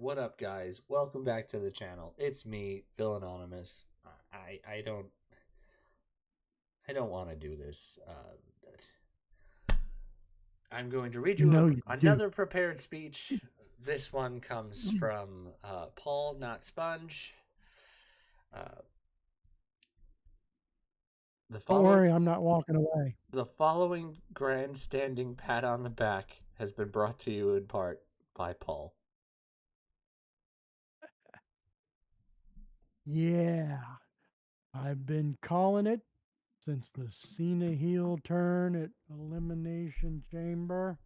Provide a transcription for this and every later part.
What up, guys? Welcome back to the channel. It's me, Phil Anonymous. I don't want to do this. I'm going to read You you know you do. another prepared speech. This one comes from Paul, not Sponge. Uh, the Don't follow worry, I'm not walking away. the following grandstanding pat on the back has been brought to you in part by Paul. Yeah, I've been calling it since the Cena heel turn at Elimination Chamber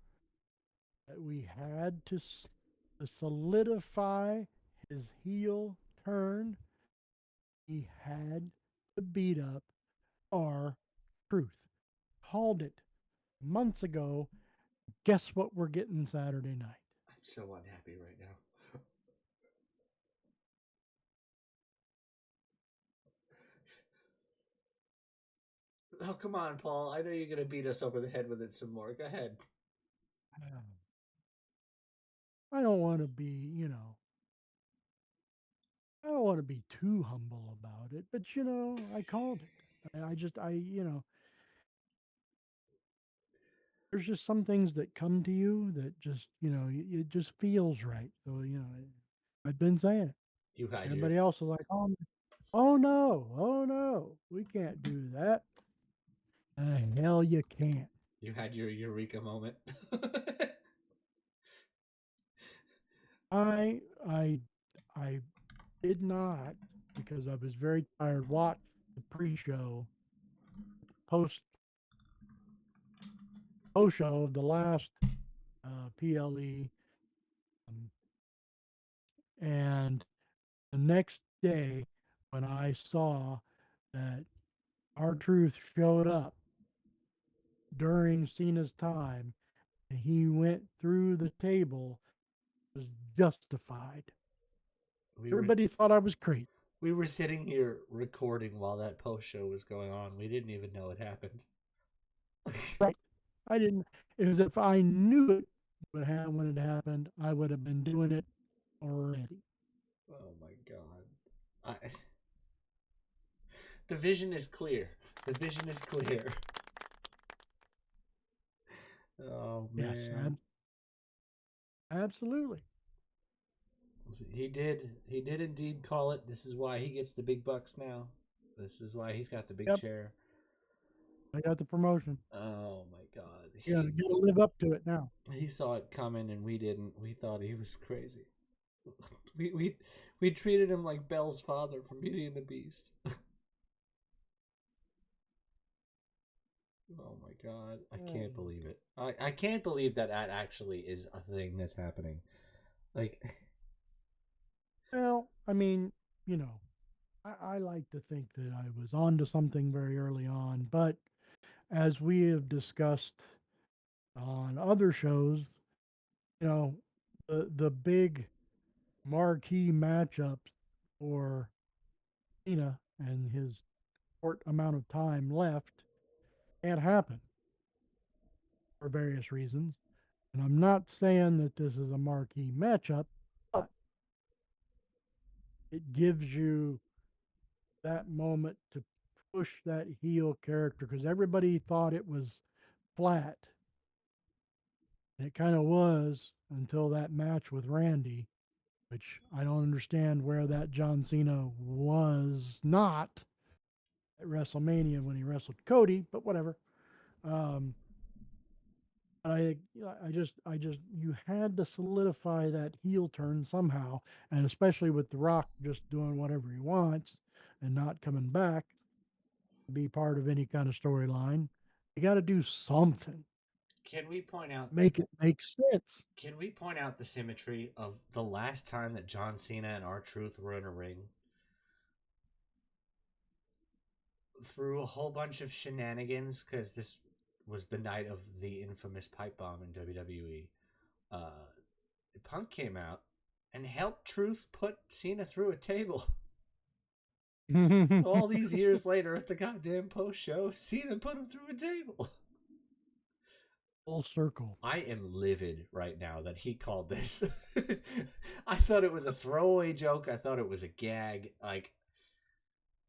that we had to solidify his heel turn. He had to beat up our truth. Called it months ago. Guess what we're getting Saturday night? I'm so unhappy right now. Oh, come on, Paul. I know you're going to beat us over the head with it some more. Go ahead. I don't want to be, I don't want to be too humble about it, but I called it. There's just some things that come to you that just, it just feels right. So, I've been saying it. You had your Everybody else is like, oh no, we can't do that. Hell, you can't. you had your eureka moment. I, I, I did not because I was very tired. Watch the pre-show, post post show of the last PLE, um, and the next day when I saw that our truth showed up during Cena's time and he went through the table was justified. we were Everybody thought I was crazy. we were sitting here recording while that post show was going on. We didn't even know it happened. Right. I didn't, it was if I knew it would happen when it happened, I would have been doing it already. Oh my god. The vision is clear. The vision is clear. Oh Yes, man. absolutely. He did indeed call it. This is why he gets the big bucks now. This is why he's got the big Yep. chair. I got the promotion. Oh my god. You He got to live up to it now. he saw it coming and we didn't. We thought he was crazy. We we we treated him like Belle's father from Beauty and the Beast. Oh my god, I Oh. can't believe it. I can't believe that that actually is a thing that's happening. Like, Well, I mean, you know, I like to think that I was onto something very early on, but as we have discussed on other shows, you know, the big marquee matchups for Cena and his short amount of time left can't happen for various reasons. And I'm not saying that this is a marquee matchup, but it gives you that moment to push that heel character because everybody thought it was flat. And it kind of was until that match with Randy, which I don't understand where that John Cena was not at WrestleMania when he wrestled Cody, but whatever. Um, I, you had to solidify that heel turn somehow, and especially with The Rock just doing whatever he wants and not coming back to be part of any kind of storyline, you got to do something, can we point out? make it make sense. Can we point out the symmetry of the last time that John Cena and R Truth were in a ring? Through a whole bunch of shenanigans, because this was the night of the infamous pipe bomb in WWE. Uh, Punk came out and helped Truth put Cena through a table. So all these years later, at the goddamn post show, Cena put him through a table. Full circle. I am livid right now that he called this. I thought it was a throwaway joke. I thought it was a gag. Like,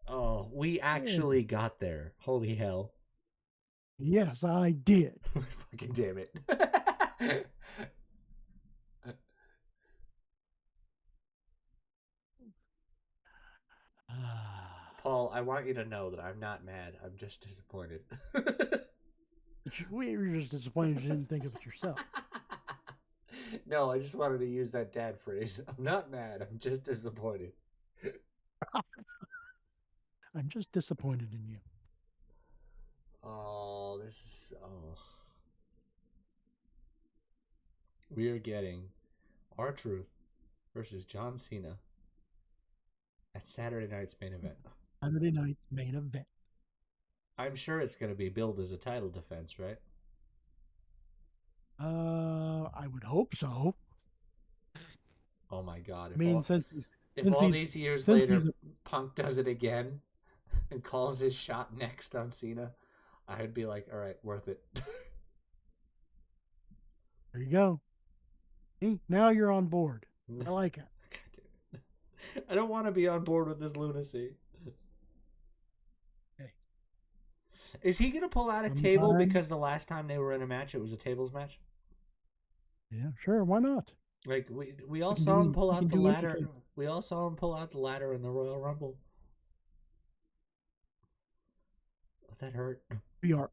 oh, we Yeah. actually got there. Holy hell. Yes, I did. Fucking damn it. Paul, I want you to know that I'm not mad. I'm just disappointed. We were just disappointed you didn't think of it yourself. No, I just wanted to use that dad phrase. I'm not mad. I'm just disappointed. I'm just disappointed in you. Oh, this is. Oh. We are getting R-Truth versus John Cena at Saturday night's main event. Saturday night's main event. I'm sure it's going to be billed as a title defense, right? I would hope so. Oh my god! I mean, since he's If since all he's these years since he's later Punk does it again and calls his shot next on Cena, I'd be like, all right, worth it. there you go. See, now you're on board. I like it. I don't want to be on board with this lunacy. Hey, Is he gonna pull out a table sometimes, because the last time they were in a match, it was a tables match? yeah, sure, why not? Like we all We can saw him do pull we out can the do ladder. anything. We all saw him pull out the ladder in the Royal Rumble. That hurt. We are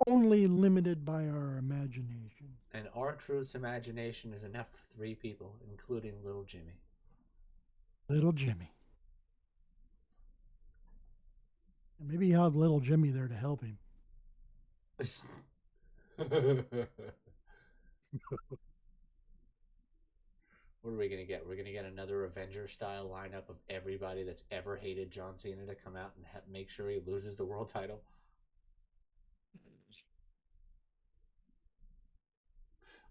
only limited by our imagination. And R-Truth's imagination is enough for 3 people, including little Jimmy. Little Jimmy. And maybe he'll have little Jimmy there to help him. What are we gonna get? We're gonna get another Avenger style lineup of everybody that's ever hated John Cena to come out and make sure he loses the world title.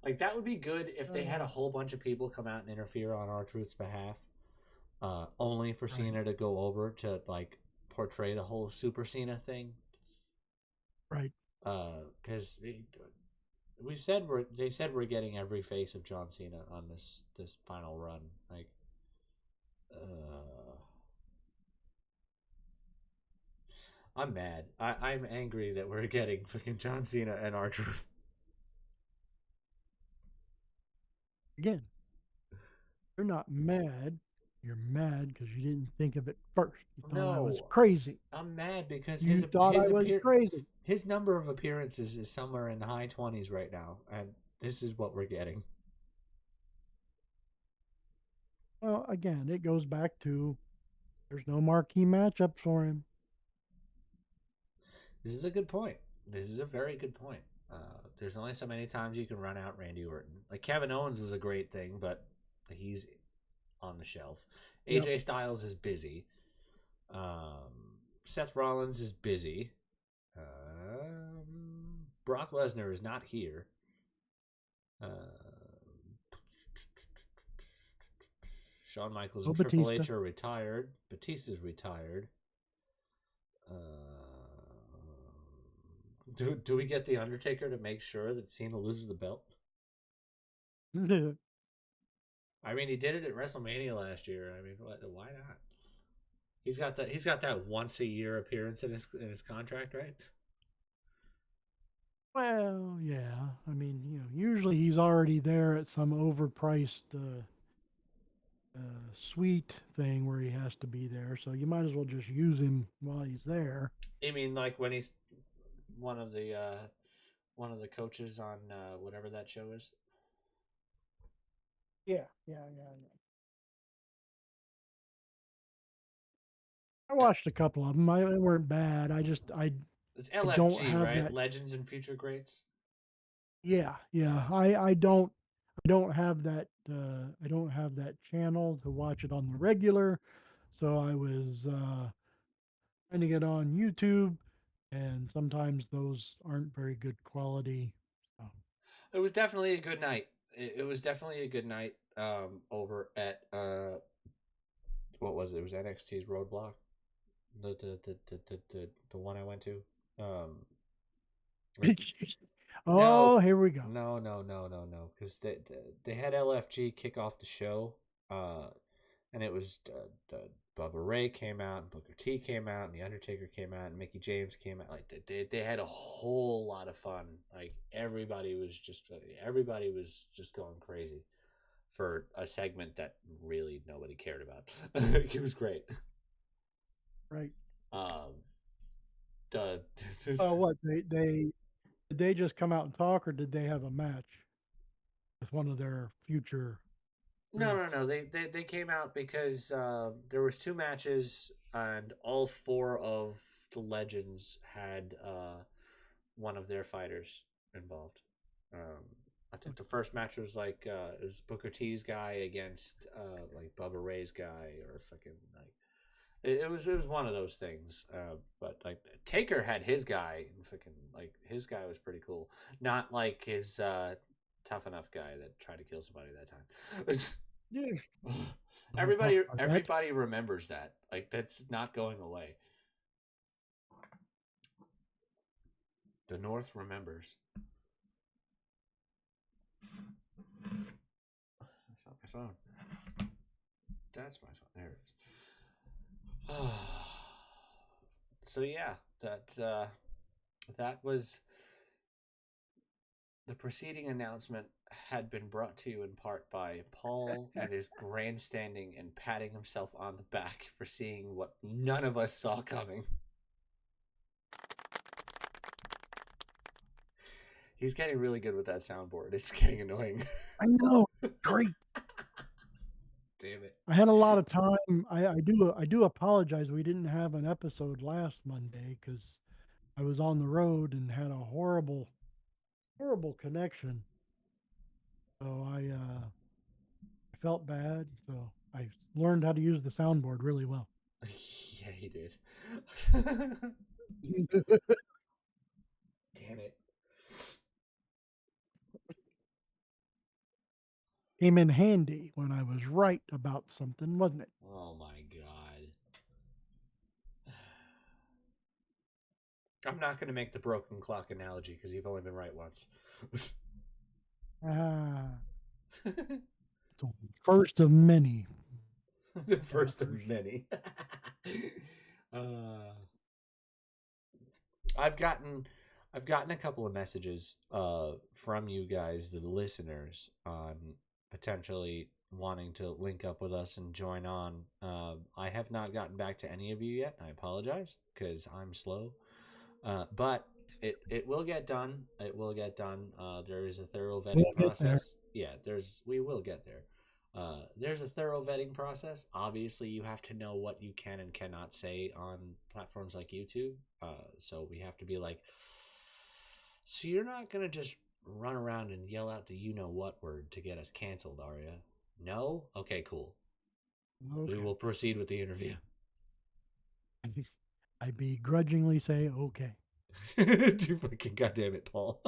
Like that would be good if they had a whole bunch of people come out and interfere on R-Truth's behalf, only for Right. Cena to go over to like portray the whole Super Cena thing. Right. Because they said we're getting every face of John Cena on this final run. Like, I'm mad. I'm angry that we're getting fucking John Cena and R-Truth. Again, you're not mad. You're mad because you didn't think of it first. You thought I was No, crazy. I'm mad because You thought I was crazy. his number of appearances is somewhere in the high 20s right now, and this is what we're getting. Well, again, it goes back to there's no marquee matchups for him. This is a good point. This is a very good point. There's only so many times you can run out Randy Orton. Like Kevin Owens was a great thing, but he's on the shelf. Yep. AJ Styles is busy. Seth Rollins is busy. Brock Lesnar is not here. Shawn Michaels and Triple Batista. H are retired. Batista's retired. Do we get the Undertaker to make sure that Cena loses the belt? I mean, he did it at WrestleMania last year. I mean, why not? He's got that once a year appearance in his contract, right? Well, yeah. I mean, usually he's already there at some overpriced suite thing where he has to be there. So you might as well just use him while he's there. I mean, like when he's one of the coaches on whatever that show is. Yeah. I watched a couple of them. They weren't bad. It's I don't LFG, have right? that. Legends and Future Greats. Yeah. I don't have that. I don't have that channel to watch it on the regular. So I was finding it on YouTube, and sometimes those aren't very good quality. So. It was definitely a good night. It was definitely a good night over at what was it? It was NXT's Roadblock, the one I went to. Like, Oh, No, here we go. no, because they had LFG kick off the show, uh, and it was Bubba Ray came out, and Booker T came out, and the Undertaker came out, and Mickey James came out. Like they had a whole lot of fun. Like everybody was just going crazy for a segment that really nobody cared about. It was great. Right. Um, the What they did they just come out and talk, or did they have a match with one of their future greats? no. They came out because there was two matches, and all four of the legends had one of their fighters involved. I think the first match was like it was Booker T's guy against like Bubba Ray's guy or fucking like it was one of those things. But like Taker had his guy and fucking like his guy was pretty cool. Not like his tough enough guy that tried to kill somebody that time. Yeah. I don't talk about that. Everybody remembers that. Like that's not going away. The North remembers. That's not my phone. That's my phone. There it is. So yeah, that was the preceding announcement had been brought to you in part by Paul and his grandstanding and patting himself on the back for seeing what none of us saw coming. He's getting really good with that soundboard. It's getting annoying. I know. Great. Damn it. I had a lot of time. I do apologize. We didn't have an episode last Monday because I was on the road and had a horrible connection. So I felt bad. So I learned how to use the soundboard really well. Yeah, he did. Damn it. Came in handy when I was right about something, wasn't it? Oh my god. I'm not going to make the broken clock analogy because you've only been right once. Ah, so first of many The first of doctors. many. uh, I've gotten I've gotten a couple of messages from you guys, the listeners, on potentially wanting to link up with us and join on. I have not gotten back to any of you yet. I apologize because I'm slow. But it will get done. It will get done. There is a thorough We'll vetting get there. process. Yeah, we will get there. There's a thorough vetting process. Obviously, you have to know what you can and cannot say on platforms like YouTube. So we have to be like, so you're not gonna just run around and yell out the you know what word to get us canceled, are you? No. Okay, cool. We Okay. will proceed with the interview. I begrudgingly say okay. Dude, fucking goddamn it, Paul.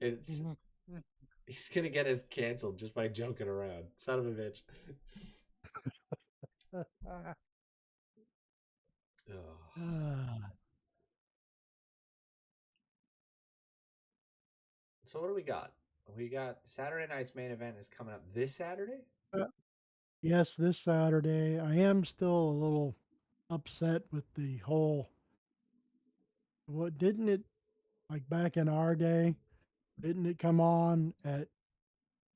It's he's gonna get us canceled just by joking around. Son of a bitch. Ugh. Ah, So what do we got? We got Saturday night's main event is coming up this Saturday. uh, yes, this Saturday. I am still a little upset with the whole. What didn't it like back in our day? Didn't it come on at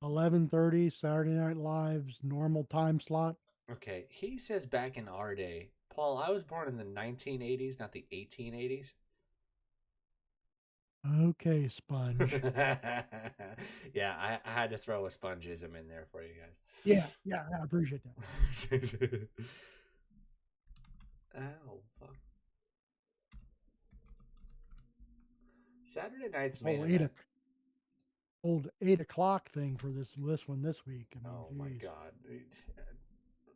11:30 Saturday Night Live's normal time slot? Okay, he says back in our day. Paul, I was born in the 1980s, not the 1880s. Okay, Sponge. Yeah, I had to throw a spongeism in there for you Yeah, yeah, I appreciate that. guys. Ow, fuck. Saturday night's This main whole event. old 8 o'clock thing for this one this week. I mean, Oh my geez. god.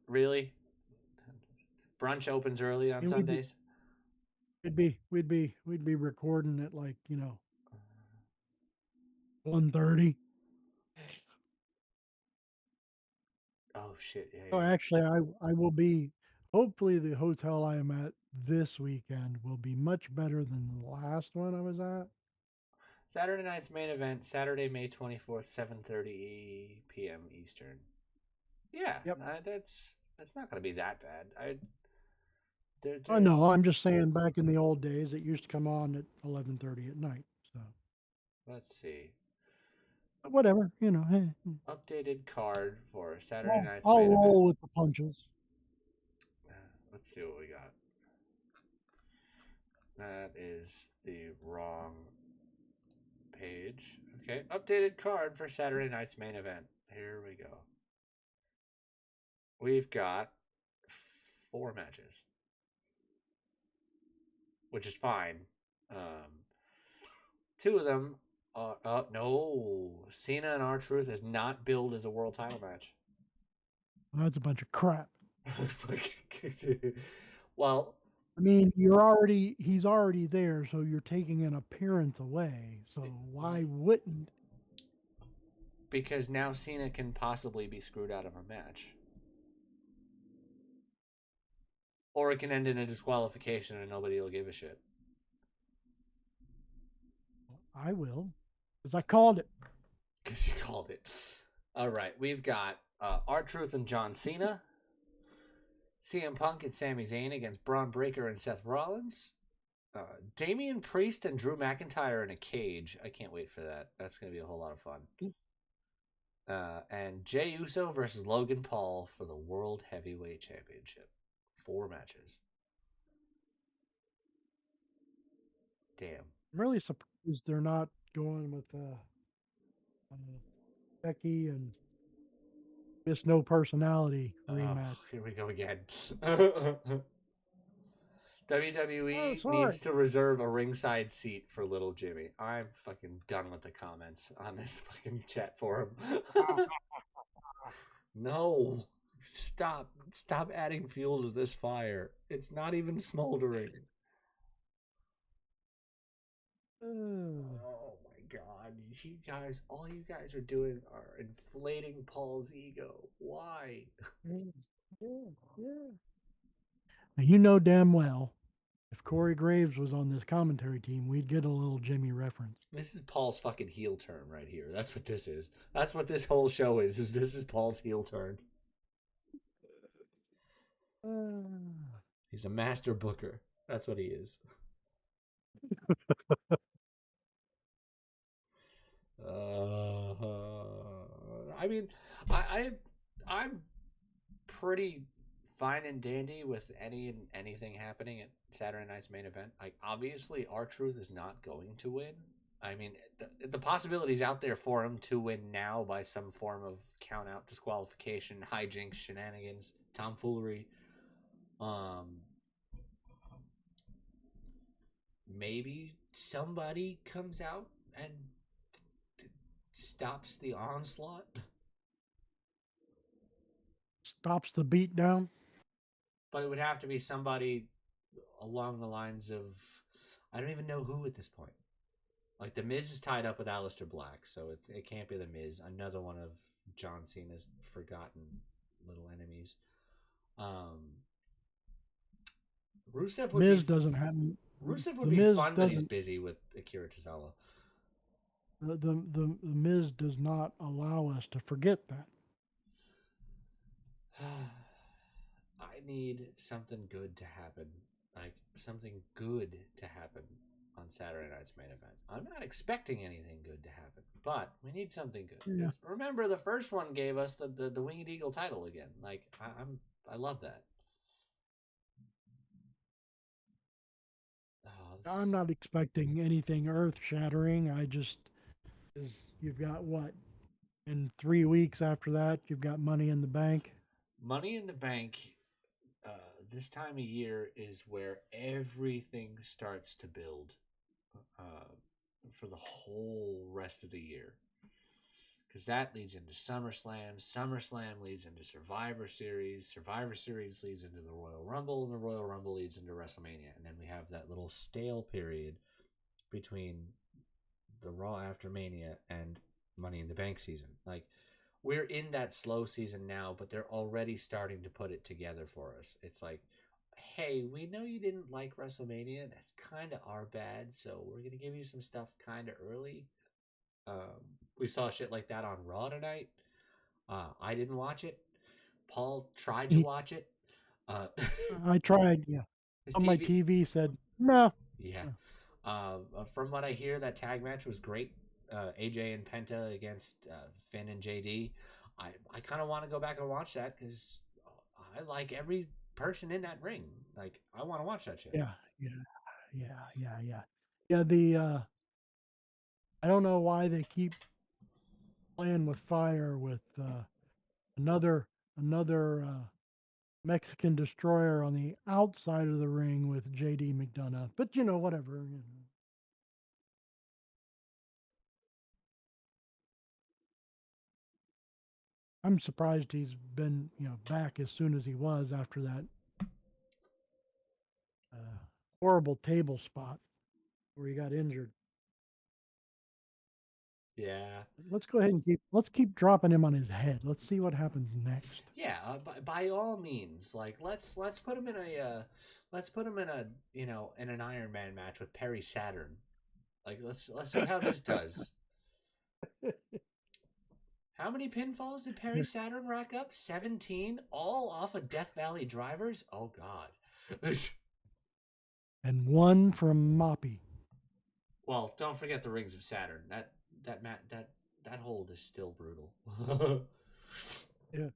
Really? Brunch opens early on And Sundays? we'd be recording at like 1:30. Oh shit, yeah, So yeah. actually, I will be hopefully the hotel I am at this weekend will be much better than the last one I was at. Saturday night's main event, Saturday, May 24th, 7:30 p.m. Eastern. Yeah, Yep. that's not going to be that bad. I know. There's I'm just saying, back in the old days, it used to come on at 11:30 at night. So, let's see. but whatever, Hey, Updated card for Saturday night's I'll main event. roll with the punches. Let's see what we got. That is the wrong page. Okay, updated card for Saturday night's main event. Here we go. We've got 4 matches, which is fine. Um, 2 of them are no. Cena and R-Truth is not billed as a world title match. That's a bunch of crap. Well, I mean, he's already there, so you're taking an appearance away. So why wouldn't? because now Cena can possibly be screwed out of a match. Or it can end in a disqualification and nobody will give a shit. I will, because I called it. Because you called it. All right, we've got R-Truth and John Cena. CM Punk and Sami Zayn against Braun Breaker and Seth Rollins. Damian Priest and Drew McIntyre in a cage. I can't wait for that. That's going to be a whole lot of fun. And Jey Uso versus Logan Paul for the World Heavyweight Championship. 4 matches. Damn. I'm really surprised they're not going with Becky and Miss No Personality rematch. Here we go again. WWE Oh, needs to reserve a ringside seat for little Jimmy. I'm fucking done with the comments on this fucking chat forum. No. Stop adding fuel to this fire. It's not even smoldering. Oh my god. All you guys are doing are inflating Paul's ego. Why? Yeah. Now, you know damn well, if Corey Graves was on this commentary team, we'd get a little Jimmy reference. This is Paul's fucking heel turn right here. That's what this is. That's what this whole show is this is Paul's heel turn. He's a master booker. That's what he is. I mean, I'm pretty fine and dandy with anything happening at Saturday night's main event. Like, obviously, R-Truth is not going to win. I mean, the possibility's out there for him to win now by some form of count out, disqualification, hijinks, shenanigans, tomfoolery. Maybe somebody comes out and stops the onslaught. Stops the beat down. But it would have to be somebody along the lines of, I don't even know who at this point. Like, The Miz is tied up with Aleister Black, so it can't be The Miz. Another one of John Cena's forgotten little enemies. Rusev would Miz be doesn't have. Rusev would The be Miz fun, but he's doesn't. busy with Akira Tozawa. The Miz does not allow us to forget that. I need something good to happen. Like, something good to happen on Saturday night's main event. I'm not expecting anything good to happen, but we need something good. Yeah. Remember, the first one gave us the Winged Eagle title again. Like, I love that. I'm not expecting anything earth shattering. I just, is you've got what? In 3 weeks after that, you've got Money in the Bank. Money in the Bank, this time of year is where everything starts to build for the whole rest of the year. Because that leads into SummerSlam. SummerSlam leads into Survivor Series. Survivor Series leads into the Royal Rumble. And the Royal Rumble leads into WrestleMania. And then we have that little stale period between the Raw after Mania and Money in the Bank season. Like, we're in that slow season now, but they're already starting to put it together for us. It's like hey, we know you didn't like WrestleMania. That's kind of our bad, so we're gonna give you some stuff kind of early. We saw shit like that on Raw tonight. I didn't watch it. Paul tried to He, watch it. Uh, I tried, yeah. his On my TV, TV said, no. yeah. No. From what I hear, that tag match was great. AJ and Penta against Finn and JD. I kind of want to go back and watch that because I like every person in that ring. Like I want to watch that shit. Yeah, yeah, yeah. Yeah, I don't know why they keep playing with fire with another another Mexican destroyer on the outside of the ring with JD McDonough. But whatever. I'm surprised he's been back as soon as he was after that uh, horrible table spot where he got injured. Yeah, Let's go ahead and let's keep dropping him on his head. Let's see what happens next. yeah. By all means, like let's put him in a let's put him in a in an Iron Man match with Perry Saturn. Like let's see how this does. How many pinfalls did Perry Saturn rack up? 17, all off of Death Valley drivers. Oh God. And one from Moppy. Well, don't forget the Rings of Saturn. That hold is still brutal. Yeah,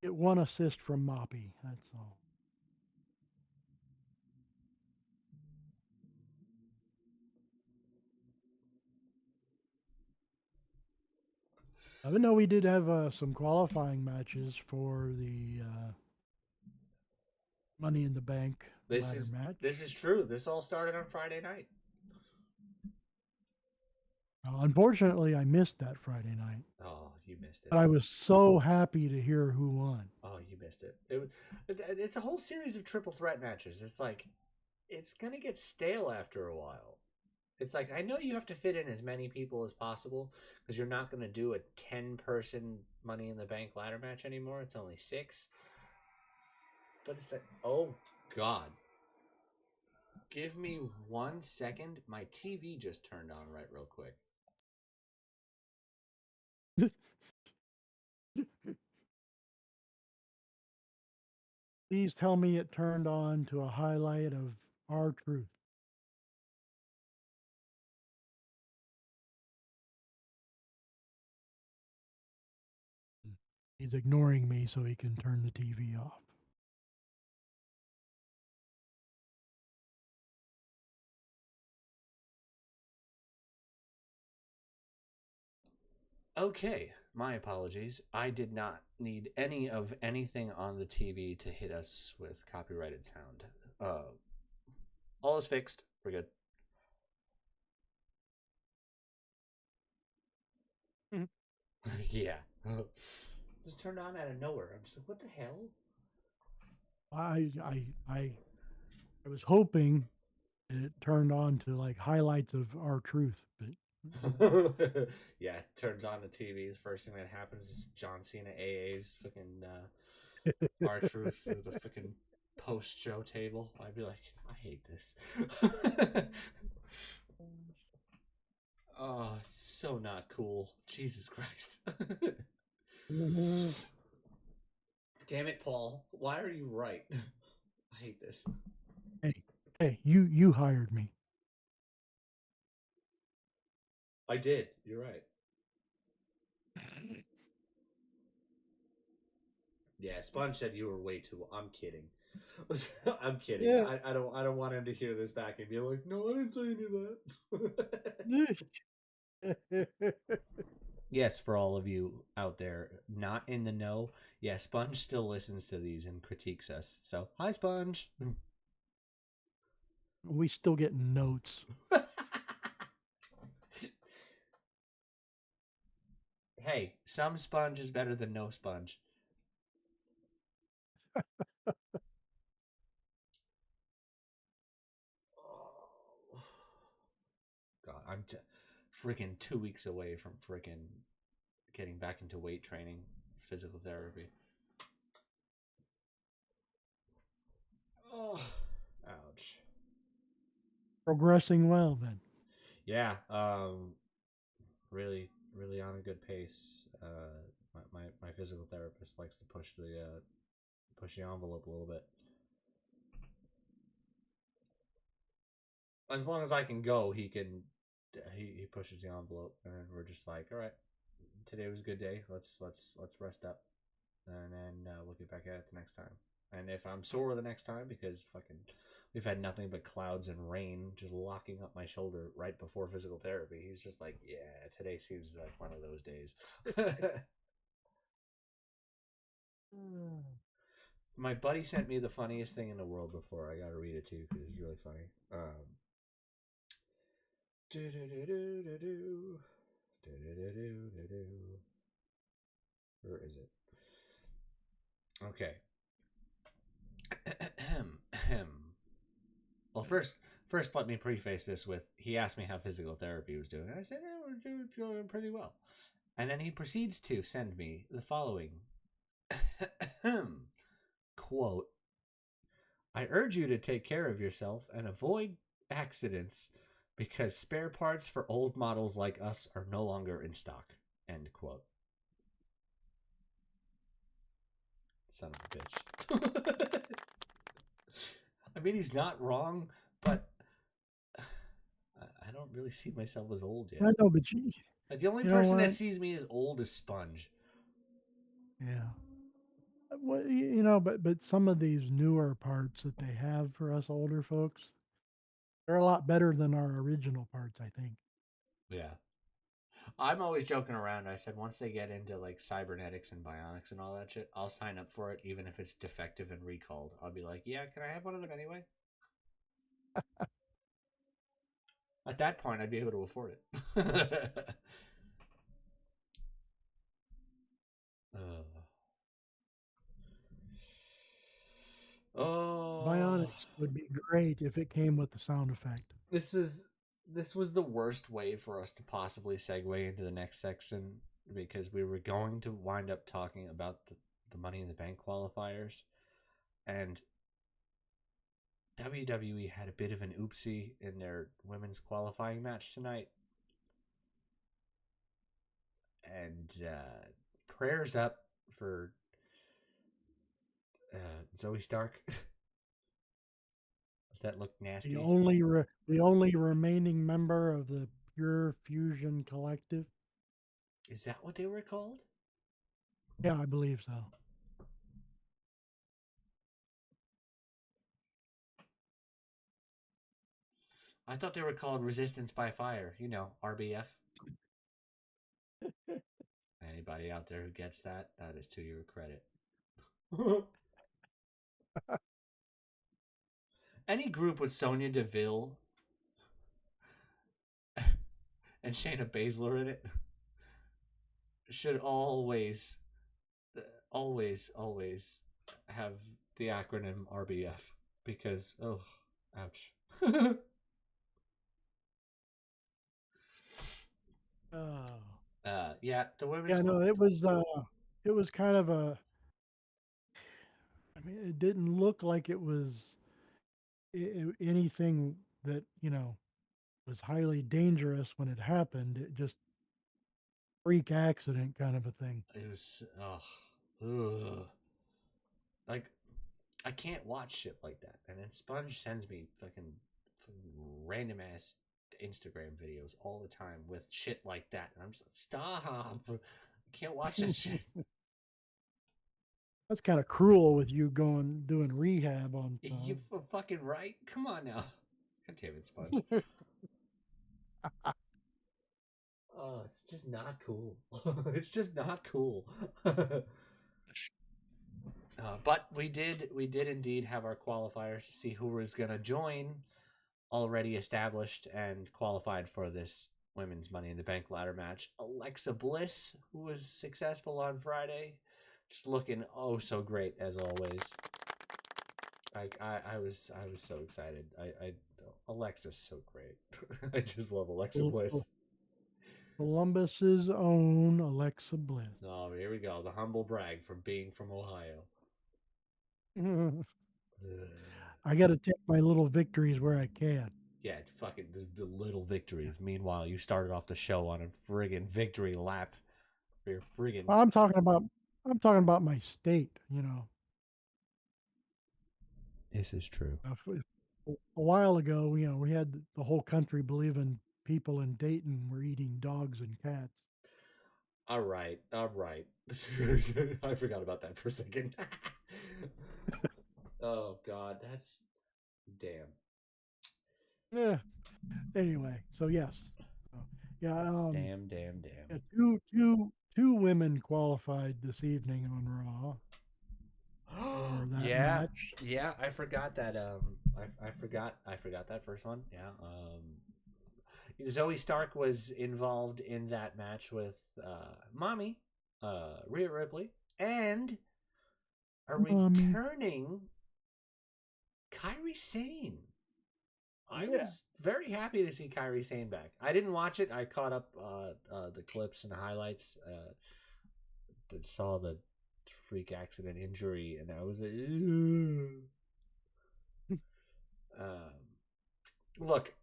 get one assist from Moppy. That's all. But no, we did have some qualifying matches for the Money in the Bank this ladder is match. this is true. This all started on Friday night. Unfortunately, I missed that Friday night, Oh, you missed it. but I was so happy to hear who won. Oh, you missed it. It's a whole series of triple threat matches. It's like it's gonna get stale after a while. It's like I know you have to fit in as many people as possible because you're not gonna do a 10-person Money in the Bank ladder match anymore. It's only 6. But it's like, oh God, give me 1 second. My TV just turned on right real quick. Please tell me it turned on to a highlight of our truth. He's ignoring me so he can turn the TV off. Okay, my apologies. I did not need any of anything on the TV to hit us with copyrighted sound. All is fixed. We're good. Mhm. Yeah. Just turned on out of nowhere. I'm just like, what the hell? I I I I was hoping it turned on to like highlights of our truth, but Yeah, turns on the TV. The first thing that happens is John Cena AA's fucking our truth through the fucking post show table. I'd be like, I hate this. Oh, it's so not cool. Jesus Christ. Damn it, Paul. Why are you right? I hate this. hey, hey, you hired me. I did. You're right. Yeah, Sponge said you were way too. I'm kidding. I'm kidding. Yeah. I don't want him to hear this back and be like, no, I didn't say any of that. Yes, for all of you out there not in the know, yeah, Sponge still listens to these and critiques us. So, hi, Sponge. We still get notes. Hey, some sponge is better than no sponge. Oh, God, freaking 2 weeks away from freaking getting back into weight training, physical therapy. Oh, ouch. Progressing well then. Yeah, really on a good pace. My physical therapist likes to push the envelope a little bit. As long as I can go, he pushes the envelope, and we're just like, all right, today was a good day. Let's rest up, and then we'll get back at it the next time. And if I'm sore the next time because fucking we've had nothing but clouds and rain just locking up my shoulder right before physical therapy, he's just like, yeah, today seems like one of those days. My buddy sent me the funniest thing in the world before. I gotta read it too because it's really funny. Do do do do do do do do do do do. Where is it? Okay. Well, first, let me preface this with he asked me how physical therapy was doing. I said, we're doing pretty well. And then he proceeds to send me the following quote: I urge you to take care of yourself and avoid accidents because spare parts for old models like us are no longer in stock. End quote. Son of a bitch. I mean, he's not wrong, but I don't really see myself as old yet. I know, but Like the only you know person that what? sees me as old is Sponge. Yeah. Well, but some of these newer parts that they have for us older folks, they're a lot better than our original parts, I think. Yeah. I'm always joking around. I said once they get into like cybernetics and bionics and all that shit, I'll sign up for it, even if it's defective and recalled. I'll be like, yeah, can I have one of them anyway? At that point, I'd be able to afford it. Oh, Bionics would be great if it came with the sound effect. this was this was the worst way for us to possibly segue into the next section because we were going to wind up talking about the Money in the Bank qualifiers, and WWE had a bit of an oopsie in their women's qualifying match tonight, and prayers up for Zoe Stark. That looked The nasty. only remaining member of the Pure Fusion Collective. Is that what they were called? Yeah, I believe so. I thought they were called Resistance by Fire. You know, RBF. Anybody out there who gets that, that is to your credit. Any group with Sonya Deville and Shayna Baszler in it should always have the acronym RBF because, oh, ouch. Oh, Yeah, the women's. yeah, no, it was kind of a. I mean, it didn't look like it was anything that was highly dangerous when it happened. It just freak accident kind of a thing. It was, ugh. Like, I can't watch shit like that. And then Sponge sends me fucking random ass Instagram videos all the time with shit like that. And I'm just like, stop. I can't watch that shit. That's kind of cruel with you going doing rehab on You stuff. fucking right? Come on now. God damn it, Sponge. Oh, it's just not cool. It's just not cool. But we did indeed have our qualifiers to see who was gonna join already established and qualified for this women's Money in the Bank ladder match. Alexa Bliss, who was successful on Friday, just looking oh so great as always. I was so excited. I Alexa's so great. I just love Alexa Bliss. Columbus's own Alexa Bliss. Oh, here we go. The humble brag from being from Ohio. Ugh. I got to take my little victories where I can. Yeah, fucking the little victories. Meanwhile, you started off the show on a friggin' victory lap for your friggin'. I'm talking about my state. You know, This is true. a while ago, you know, we had the whole country believing people in Dayton were eating dogs and cats. All right, all right. I forgot about that for a second. Oh God, that's damn. Yeah. Anyway, so yes, so, yeah, Damn, damn, yeah, damn. two women qualified this evening on Raw for that Yeah, match. yeah. I forgot that. I forgot that first one. Yeah. Zoe Stark was involved in that match with Mommy, Rhea Ripley, and a Mommy, returning Kyrie Sane. I yeah, was very happy to see Kyrie Sane back. I didn't watch it. I caught up the clips and the highlights. That saw the freak accident injury, and I was like, look,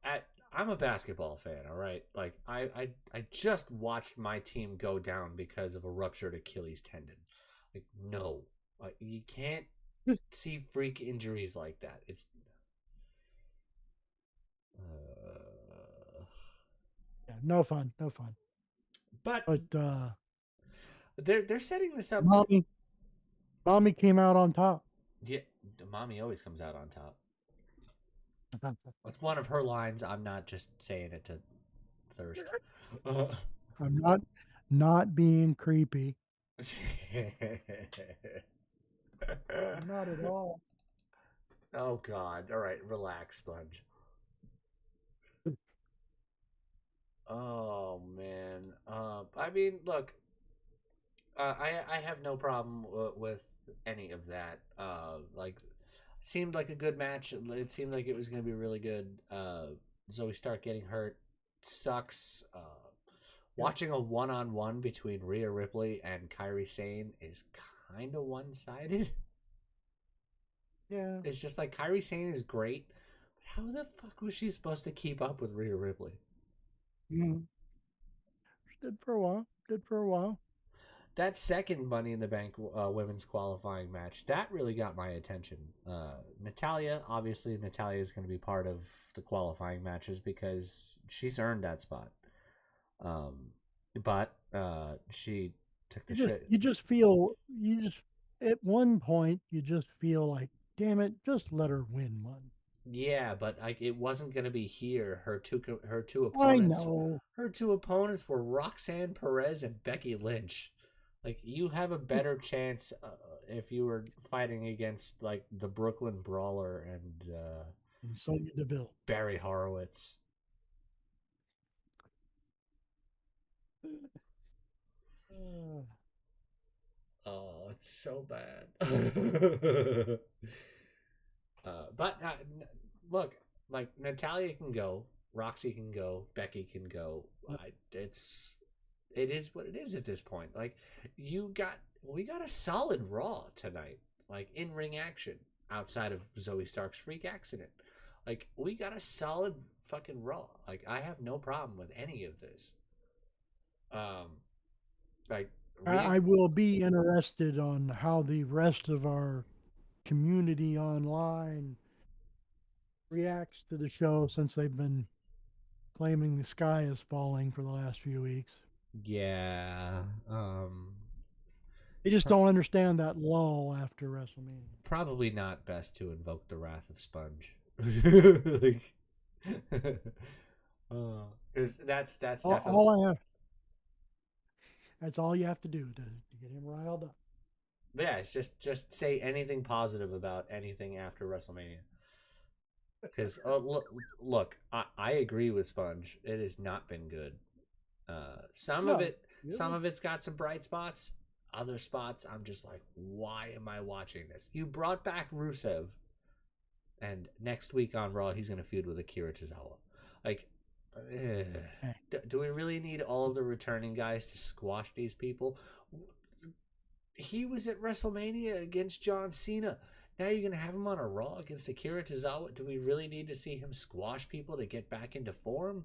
I'm a basketball fan. All right, like I just watched my team go down because of a ruptured Achilles tendon. Like, no, like, you can't see freak injuries like that. It's uh, yeah, no fun, no fun. but But they're setting this up. mommy, mommy came out on top. Yeah, mommy always comes out on top. That's one of her lines. I'm not just saying it to thirst. I'm not being creepy. I'm not at all. Oh God! All right, relax, Sponge. Oh man. I mean, look, I have no problem with any of that. Like, it seemed like a good match. It seemed like it was going to be really good. Zoe Stark getting hurt sucks. Yep. Watching a one-on-one between Rhea Ripley and Kyrie Sane is kind of one-sided. Yeah. It's just like Kyrie Sane is great, but how the fuck was she supposed to keep up with Rhea Ripley? Mm. Did for a while. Did for a while. That second Money in the Bank women's qualifying match that really got my attention. Natalia, obviously, Natalia is going to be part of the qualifying matches because she's earned that spot. But she took the shit. You just feel you just at one point you just feel like, damn it, just let her win one. Yeah, but like, it wasn't going to be here. I know. Her two opponents were Roxanne Perez and Becky Lynch. Like, you have a better chance if you were fighting against like the Brooklyn Brawler and And Sonya Deville. Barry Horowitz. Uh, Oh, it's so bad. But look, like, Natalia can go, Roxy can go, Becky can go. It is what it is at this point. Like, we got a solid Raw tonight, like in ring action outside of Zoe Stark's freak accident. Like, we got a solid fucking Raw. Like, I have no problem with any of this. Um, like, Rhea, I will be interested on how the rest of our community online reacts to the show since they've been claiming the sky is falling for the last few weeks. yeah, They just don't understand that lull after WrestleMania. probably not best to invoke the wrath of Sponge. Like, because that's definitely, All I have, that's all you have to do to get him riled up. yeah. It's just say anything positive about anything after WrestleMania. Because look, I agree with Sponge. It has not been good. No, Some really? of it's got some bright spots. Other spots, I'm just like, why am I watching this? You brought back Rusev, and next week on Raw, he's gonna feud with Akira Tozawa. Like, Eh, do we really need all the returning guys to squash these people? He was at WrestleMania against John Cena. Now you're gonna have him on a Raw against Akira Tozawa. Do we really need to see him squash people to get back into form?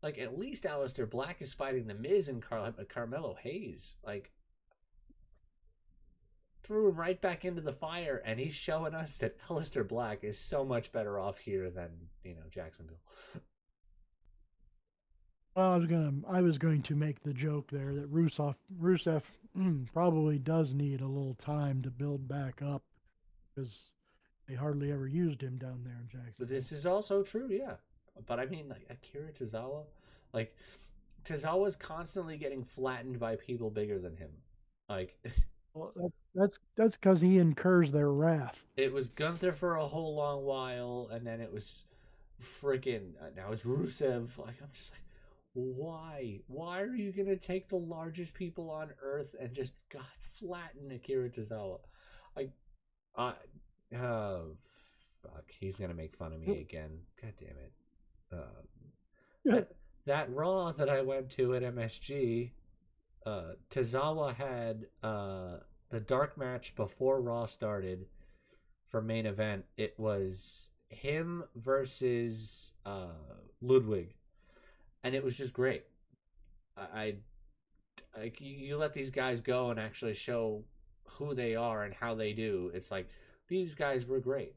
Like, at least Aleister Black is fighting The Miz and Carmelo Hayes. Like, threw him right back into the fire, and he's showing us that Aleister Black is so much better off here than, Jacksonville. Well, I was going to make the joke there that Rusev probably does need a little time to build back up because they hardly ever used him down there in But Jacksonville. this is also true, yeah. But I mean, like, Akira Tozawa, like, Tozawa's constantly getting flattened by people bigger than him. Like, Well, that's because he incurs their wrath. it was Gunther for a whole long while, and then it was freaking, now it's Rusev. Like, I'm just like, why? Why are you gonna take the largest people on Earth and just God flatten Akira Tozawa? Like, I, oh fuck, he's gonna make fun of me again. God damn it. That that Raw that I went to at MSG, Tozawa had the dark match before Raw started for main event. It was him versus Ludwig, and it was just great. I, you let these guys go and actually show who they are and how they do. It's like these guys were great,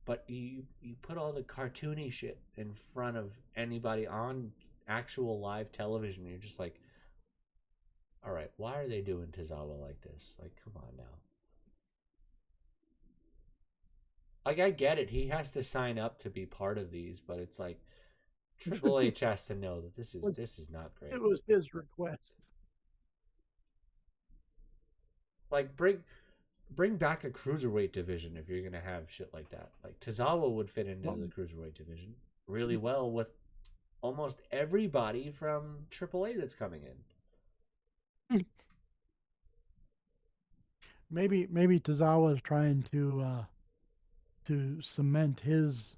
but you put all the cartoony shit in front of anybody on actual live television. You're just like, all right, why are they doing Tozawa like this? Like, come on now. Like, I get it. He has to sign up to be part of these, but it's like Triple H has to know that this is not great. It was his request. Like, bring back a cruiserweight division if you're gonna have shit like that. Like, Tozawa would fit into Well, the cruiserweight division really well with almost everybody from Triple A that's coming in. maybe Tozawa is trying to cement his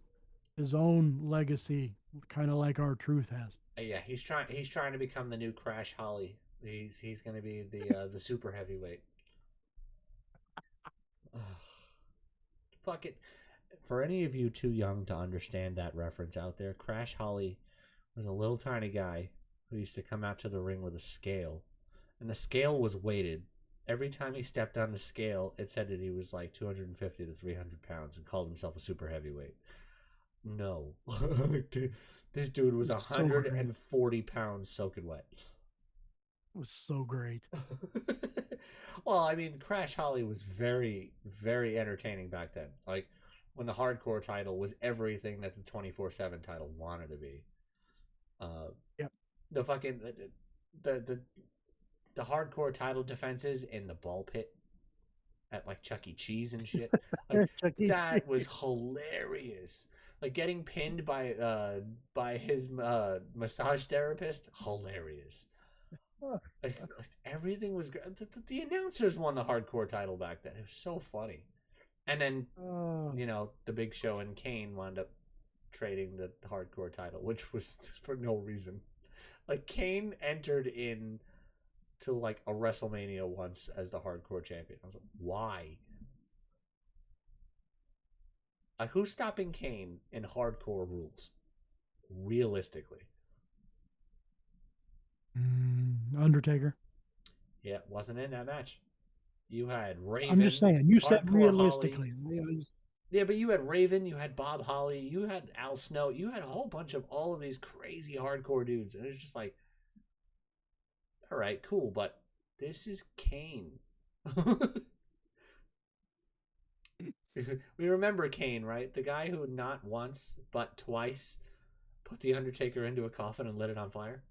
own legacy, kind of like our truth has. Yeah, he's trying to become the new Crash Holly. He's gonna be the super heavyweight. Fuck it. For any of you too young to understand that reference out there, Crash Holly was a little tiny guy who used to come out to the ring with a scale, and the scale was weighted. Every time he stepped on the scale, it said that he was like 250 to 300 pounds and called himself a super heavyweight. No. This dude was It was so great. 140 pounds soaking wet. It was so great. Well, I mean, Crash Holly was very, very entertaining back then. Like, when the hardcore title was everything that the 24/7 title wanted to be. Uh, Yep. the fucking the the hardcore title defenses in the ball pit at like Chuck E. Cheese and shit. Like, Chuck E. that was hilarious. Like, getting pinned by his massage therapist, hilarious. Like, everything was good. The announcers won the hardcore title back then. It was so funny. And then, Oh, the Big Show and Kane wound up trading the hardcore title, which was for no reason. Like, Kane entered in to like a WrestleMania once as the hardcore champion. I was like, why? Like, who's stopping Kane in hardcore rules? Realistically. Undertaker. Yeah, it wasn't in that match. You had I'm just Raven, saying. You said Hardcore Holly. realistically. Yeah, but you had Raven, you had Bob Holly, you had Al Snow, you had a whole bunch of all of these crazy hardcore dudes. And it was just like, all right, cool, but this is Kane. We remember Kane, right? The guy who not once, but twice put The Undertaker into a coffin and lit it on fire.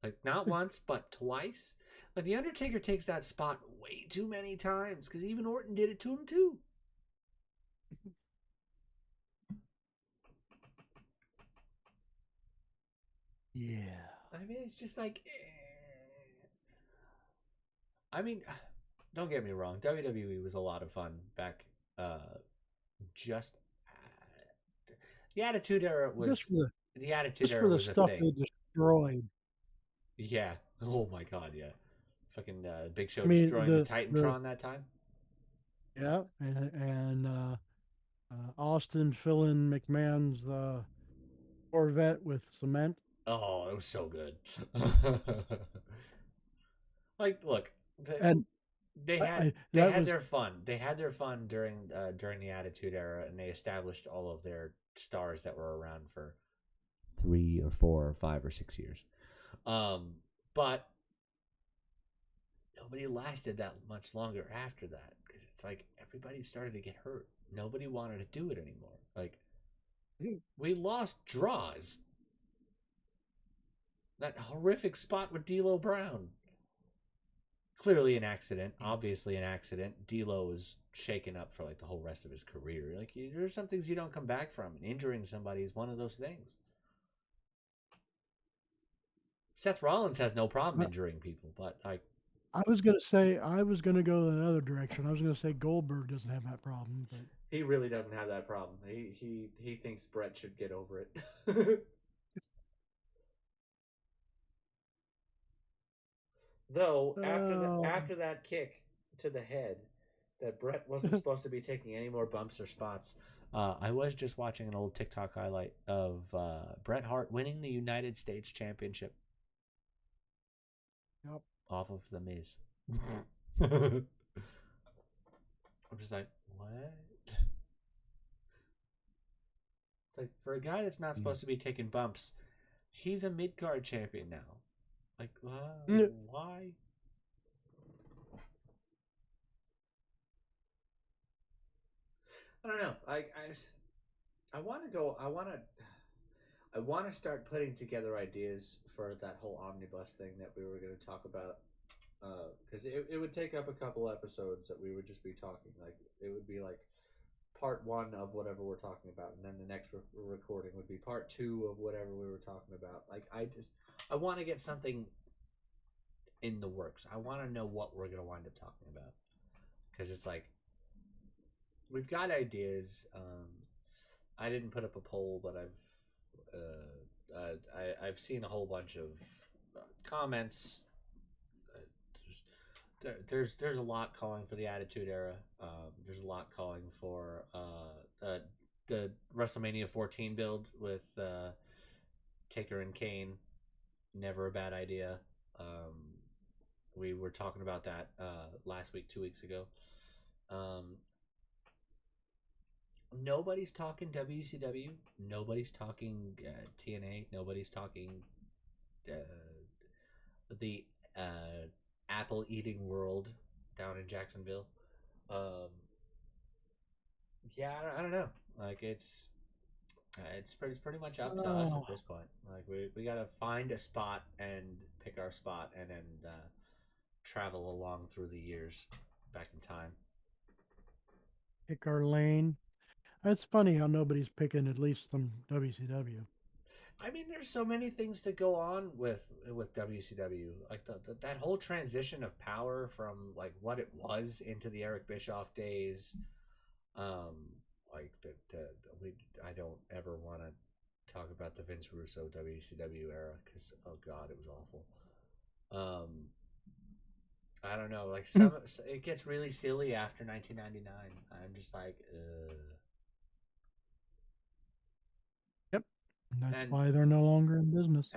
Like, not once, but twice. Like, The Undertaker takes that spot way too many times because even Orton did it to him, too. Yeah. I mean, it's just like, I mean, don't get me wrong. WWE was a lot of fun back. Just the Attitude Era Just was for the the Attitude just for Era the was a stuff thing. they destroyed. Yeah. Oh my God. Yeah. Fucking Big Show I mean, destroying the Titantron that time. Yeah, and Austin filling McMahon's Corvette with cement. Oh, it was so good. Like, look, And they that had was their fun. They had their fun during the Attitude Era, and they established all of their stars that were around for 3 or 4 or 5 or 6 years. Um, but nobody lasted that much longer after that because it's like everybody started to get hurt. Nobody wanted to do it anymore. Like we lost draws. That horrific spot with D'Lo Brown. Clearly an accident. Obviously an accident. D'Lo is shaken up for like the whole rest of his career. Like there's some things you don't come back from, and injuring somebody is one of those things. Seth Rollins has no problem injuring people, but like I was gonna say I was gonna go another direction. I was gonna say Goldberg doesn't have that problem, but he really doesn't have that problem. He thinks Brett should get over it. Though oh, after that kick to the head, that Brett wasn't supposed to be taking any more bumps or spots. I was just watching an old TikTok highlight of Bret Hart winning the United States Championship yep. off of the Miz. I'm just like, what? It's like for a guy that's not supposed to be taking bumps, he's a mid card champion now. Like, why? I don't know. I want to go. I want to start putting together ideas for that whole omnibus thing that we were going to talk about. Because it would take up a couple episodes that we would just be talking. Like it would be like part one of whatever we're talking about, and then the next recording would be part two of whatever we were talking about. Like I want to get something in the works. I want to know what we're going to wind up talking about because it's like we've got ideas. I didn't put up a poll, but I've seen a whole bunch of comments. Uh, just, there's a lot calling for the Attitude Era. There's a lot calling for the WrestleMania 14 build with Taker and Kane. Never a bad idea. We were talking about that last week, 2 weeks ago. Um, Nobody's talking WCW. Nobody's talking TNA. Nobody's talking uh, the apple eating world down in Jacksonville. Um, yeah, I don't know. Like it's pretty much up to us Oh, at this point. Like we gotta find a spot and pick our spot, and then travel along through the years back in time. pick our lane. That's funny how nobody's picking at least some WCW. I mean, there's so many things to go on with WCW. Like that whole transition of power from like what it was into the Eric Bischoff days. Um, like we I don't ever want to talk about the Vince Russo WCW era because oh god, it was awful. Um, I don't know. Like some it gets really silly after 1999. I'm just like, Yep. And that's and why they're no longer in business.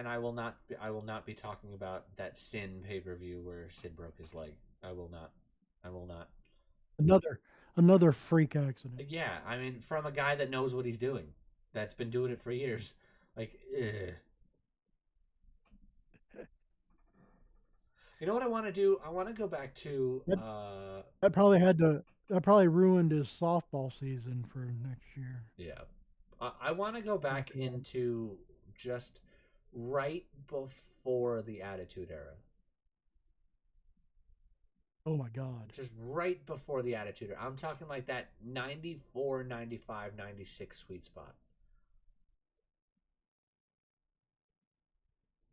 I will not be talking about that Sin pay-per-view where Sid broke his leg. I will not. I will not. Another another freak accident. Yeah, I mean from a guy that knows what he's doing. That's been doing it for years. Like you know what I want to do? I want to go back to That that probably had to that probably ruined his softball season for next year yeah. I want to go back after that. into just right before the Attitude Era. Oh my God. Just right before the Attitude Era. I'm talking like that 94, 95, 96 sweet spot.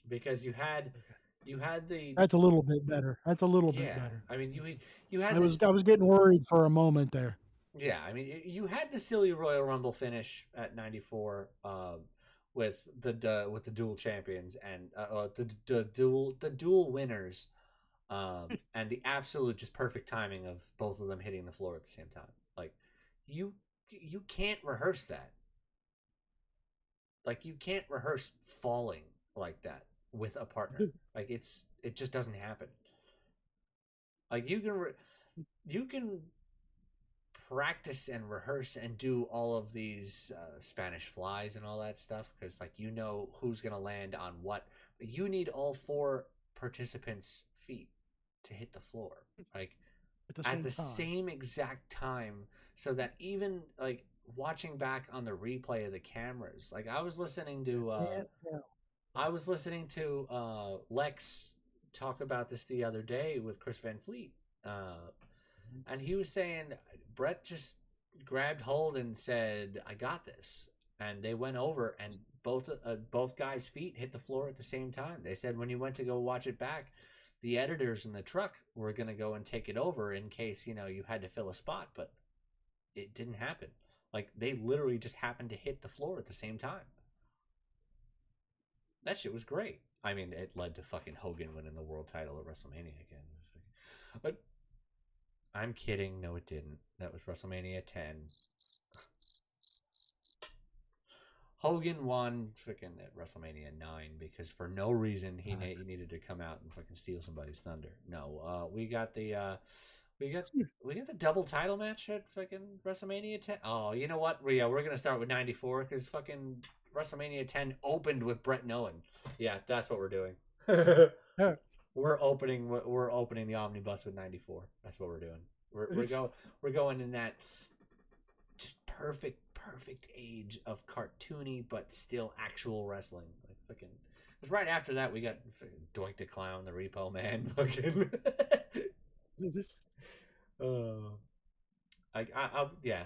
Because Okay. you had the That's a little bit better. That's a little bit yeah. better. I mean you had this I was getting worried for a moment there. yeah. I mean you had the silly Royal Rumble finish at 94 with the dual champions and the dual winners And the absolute just perfect timing of both of them hitting the floor at the same time. Like you you can't rehearse that. Like you can't rehearse falling like that with a partner. Like it just doesn't happen. Like you can practice and rehearse and do all of these Spanish flies and all that stuff because like you know who's gonna land on what. But you need all four participants' feet to hit the floor, like At the at same the time. same exact time, so that even like watching back on the replay of the cameras, like Can't tell. I was listening to Lex talk about this the other day with Chris Van Fleet. And he was saying Brett just grabbed hold and said, "I got this," and they went over and both guys' feet hit the floor at the same time. They said when you went to go watch it back, the editors in the truck were gonna go and take it over in case you had to fill a spot, but it didn't happen. Like they literally just happened to hit the floor at the same time. That shit was great. I mean, it led to fucking Hogan winning the world title at WrestleMania again. But I'm kidding. No, it didn't. That was WrestleMania 10. Hogan won freaking at WrestleMania 9 because for no reason he needed to come out and fucking steal somebody's thunder. No, we got we got the double title match at fucking WrestleMania 10. Oh, you know what? Yeah, we're gonna start with 94 because fucking WrestleMania 10 opened with Brett and Owen. Yeah, that's what we're doing. Yeah. We're opening the omnibus with 94. That's what we're doing. We're going in that just perfect age of cartoony but still actual wrestling. Like fucking. Because right after that we got Doink the Clown, the Repo Man, fucking. uh, yeah.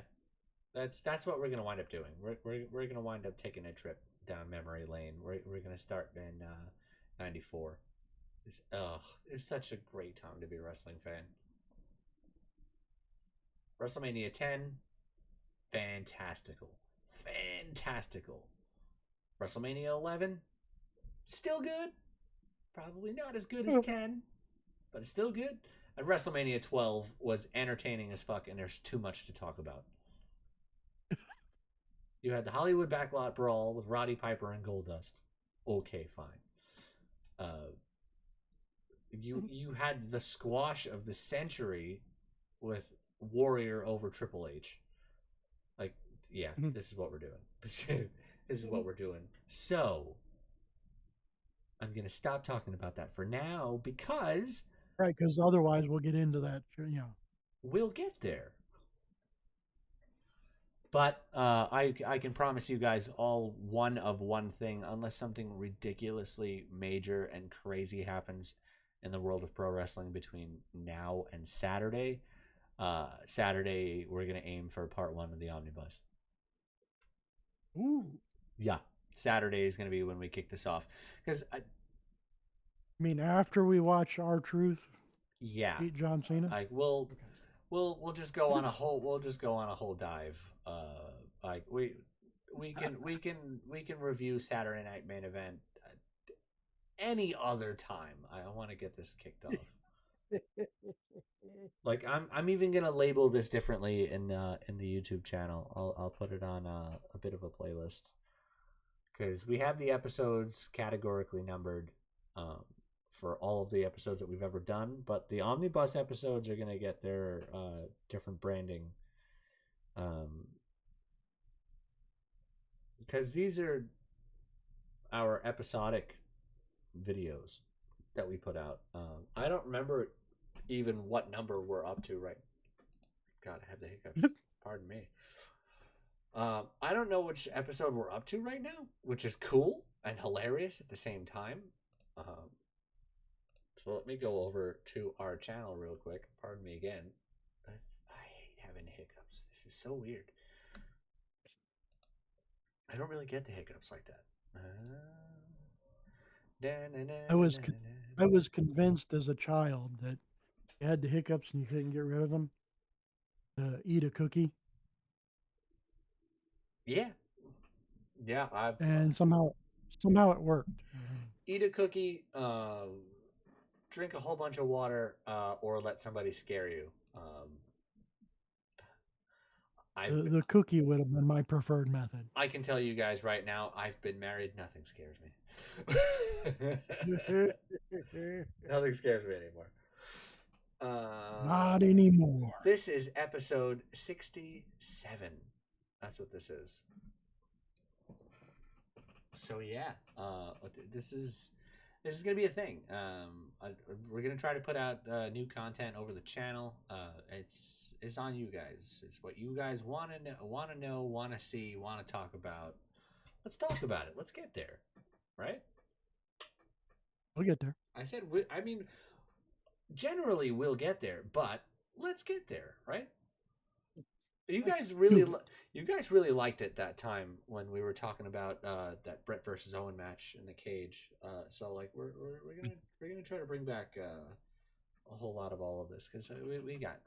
That's what we're gonna wind up doing. We're gonna wind up taking a trip down memory lane. We're gonna start in '94. It's such a great time to be a wrestling fan. WrestleMania 10, fantastical, fantastical. WrestleMania 11, still good. Probably not as good as 10, but it's still good. And WrestleMania 12 was entertaining as fuck, and there's too much to talk about. You had the Hollywood Backlot Brawl with Roddy Piper and Goldust. Okay, fine. You had the squash of the century with Warrior over Triple H. Like, yeah, this is what we're doing. This is what we're doing. So, I'm going to stop talking about that for now because Right, because otherwise we'll get into that. we'll get there. But I can promise you guys all one of one thing, unless something ridiculously major and crazy happens in the world of pro wrestling between now and Saturday. Saturday we're gonna aim for part one of the omnibus. Ooh. Yeah, Saturday is gonna be when we kick this off because I mean, after we watch R-Truth yeah, beat John Cena, like we'll just go on a whole dive. Like we can review Saturday Night Main Event any other time. I want to get this kicked off. Like I'm even gonna label this differently in the YouTube channel. I'll put it on a bit of a playlist because we have the episodes categorically numbered for all of the episodes that we've ever done, but the omnibus episodes are gonna get their different branding because these are our episodic videos that we put out. I don't remember even what number we're up to right. God, I have the hiccups. Pardon me. I don't know which episode we're up to right now, which is cool and hilarious at the same time. So let me go over to our channel real quick. Pardon me again. I hate having hiccups. This is so weird. I don't really get the hiccups like that. I was convinced as a child that you had the hiccups and you couldn't get rid of them. Eat a cookie, Yeah, yeah. and somehow it worked. Eat a cookie. drink a whole bunch of water, or let somebody scare you. I've The cookie would have been my preferred method. I can tell you guys right now, I've been married. Nothing scares me. Nothing scares me anymore. Not anymore. This is episode 67. That's what this is. So yeah, this is gonna be a thing. We're gonna try to put out new content over the channel. It's on you guys. It's what you guys want to know, want to see, want to talk about. Let's talk about it. Let's get there, right? We'll get there. I said, I mean, generally we'll get there, but let's get there, right? You guys really liked it that time when we were talking about that Brett versus Owen match in the cage. So like we're gonna try to bring back a whole lot of all of this because we got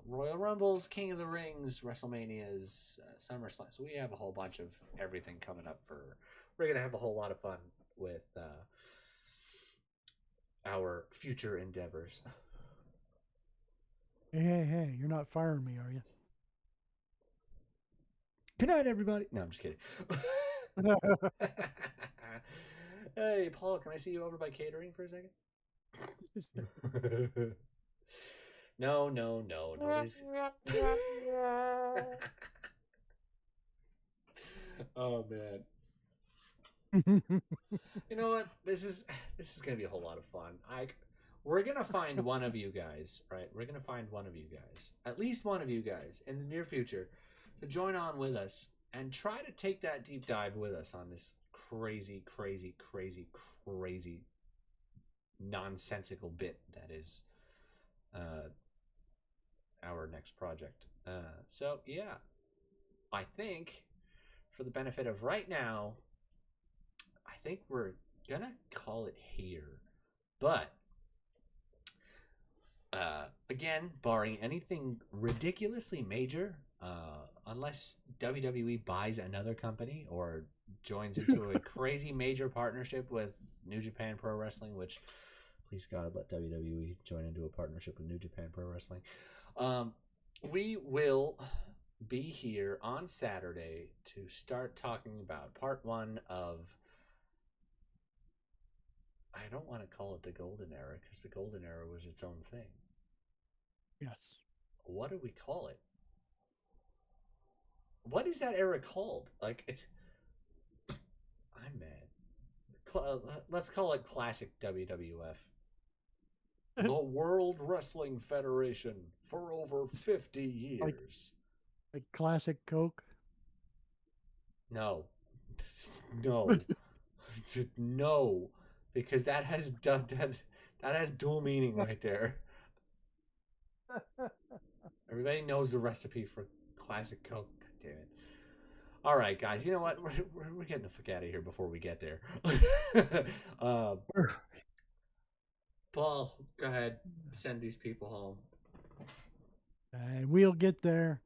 Royal Rumbles, King of the Rings, WrestleManias, SummerSlam. So we have a whole bunch of everything coming up. We're gonna have a whole lot of fun with our future endeavors. Hey! You're not firing me, are you? Good night, everybody. No, I'm just kidding. Hey, Paul, can I see you over by catering for a second? No. Nobody's... Oh man. You know what? This is gonna be a whole lot of fun. We're gonna find one of you guys, right? We're gonna find one of you guys, at least one of you guys, in the near future, to join on with us and try to take that deep dive with us on this crazy nonsensical bit that is our next project. So yeah, I think for the benefit of right now, I think we're gonna call it here. But again, barring anything ridiculously major, unless WWE buys another company or joins into a crazy major partnership with New Japan Pro Wrestling, which please God let WWE join into a partnership with New Japan Pro Wrestling. We will be here on Saturday to start talking about part 1 of, I don't want to call it the Golden Era because the Golden Era was its own thing. Yes. What do we call it? What is that era called? I'm mad. Let's call it classic WWF. The World Wrestling Federation for over 50 years. Like classic Coke? No. No. Because that has dual meaning right there. Everybody knows the recipe for classic Coke. God damn it. All right, guys. You know what? We're getting the fuck out of here before we get there. Paul, go ahead. Send these people home. We'll get there.